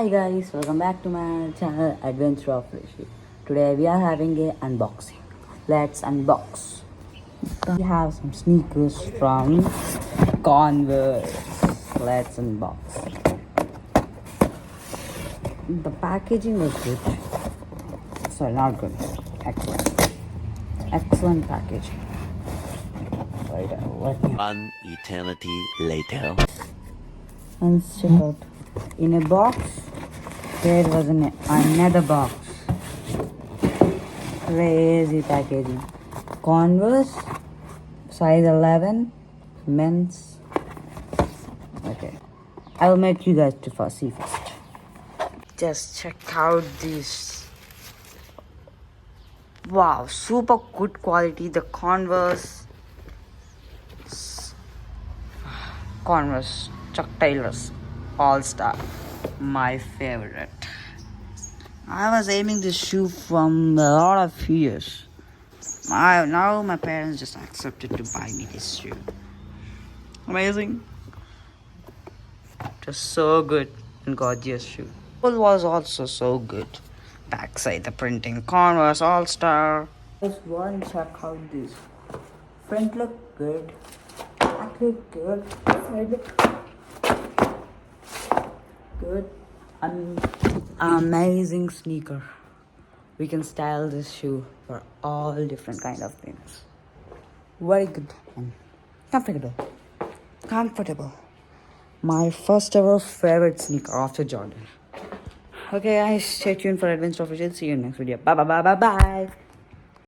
Hi guys, welcome back to my channel Adventure of Rishi. Today we are having a unboxing. Let's unbox. We have some sneakers from Converse. Let's unbox. The packaging was good. Sorry, not good. Excellent. Excellent packaging. Right, let me One eternity later. and check out. In a box, there was another box. Crazy packaging. Converse, size 11, men's. Okay, I'll make you guys to first see first. Just check out this. Wow, super good quality. The Converse Chuck Taylor's All Star, my favorite. I was aiming this shoe from a lot of years. Now my parents just accepted to buy me this shoe. Amazing. Just so good and gorgeous shoe. It was also so good. Backside the printing Converse All Star. Just one check out this. Front look good. Back look good. Side look good. Amazing sneaker. We can style this shoe for all different kind of things. Very good and comfortable. My first ever favorite sneaker after Jordan. Okay guys, stay tuned for Adventure Official. See you in next video. Bye.